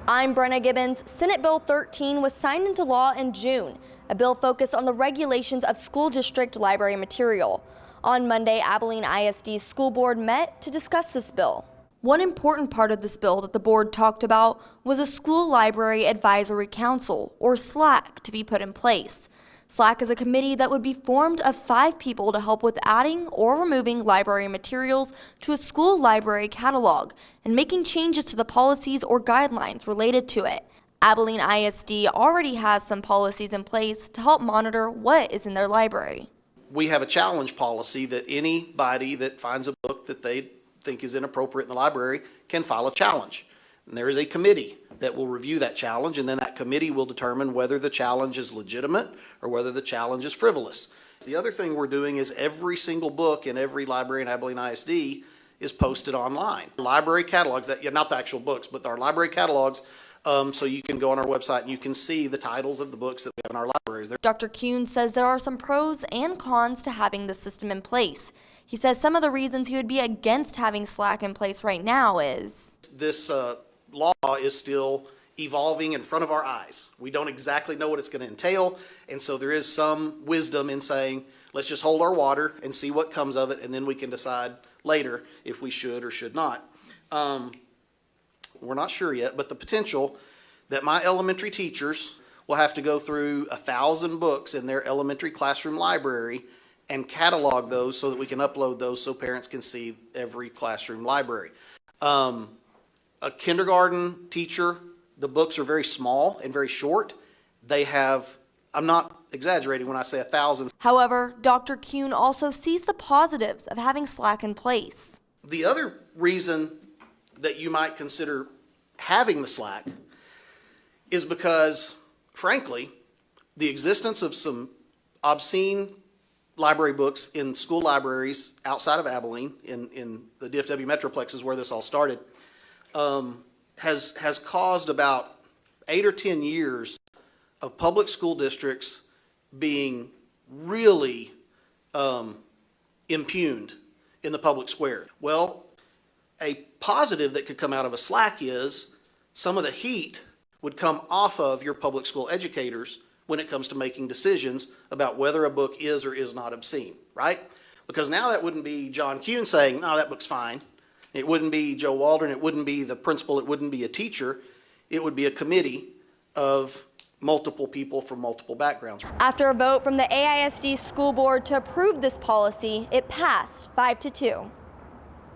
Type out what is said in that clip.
I'm Brenna Gibbons. Senate Bill 13 was signed into law in June. A bill focused on the regulations of school district library material. On Monday, Abilene ISD school board met to discuss this bill. One important part of this bill that the board talked about was a school library advisory council, or SLAC, to be put in place. SLAC is a committee that would be formed of 5 people to help with adding or removing library materials to a school library catalog and making changes to the policies or guidelines related to it. Abilene ISD already has some policies in place to help monitor what is in their library. We have a challenge policy that anybody that finds a book that they think is inappropriate in the library can file a challenge. And there is a committee that will review that challenge, and then that committee will determine whether the challenge is legitimate or whether the challenge is frivolous. The other thing we're doing is every single book in every library in Abilene ISD is posted online. Library catalogs, not the actual books, but our library catalogs, so you can go on our website and you can see the titles of the books that we have in our libraries. Dr. Kuhn says there are some pros and cons to having the system in place. He says some of the reasons he would be against having SLAC in place right now is this law is still evolving in front of our eyes. We don't exactly know what it's going to entail, and so there is some wisdom in saying, let's just hold our water and see what comes of it, and then we can decide later if we should or should not. We're not sure yet, but the potential that my elementary teachers will have to go through 1,000 books in their elementary classroom library and catalog those so that we can upload those so parents can see every classroom library. A kindergarten teacher, the books are very small and very short. They have, I'm not exaggerating when I say 1,000. However, Dr. Kuhn also sees the positives of having SLAC in place. The other reason that you might consider having the SLAC is because, frankly, the existence of some obscene library books in school libraries outside of Abilene, in the DFW Metroplex is where this all started, has caused about 8 or 10 years of public school districts being really impugned in the public square. Well, a positive that could come out of a SLAC is some of the heat would come off of your public school educators when it comes to making decisions about whether a book is or is not obscene, right? Because now that wouldn't be John Kuhn saying, no, that book's fine. It wouldn't be Joe Waldron, it wouldn't be the principal, it wouldn't be a teacher. It would be a committee of multiple people from multiple backgrounds. After a vote from the AISD school board to approve this policy, it passed 5-2.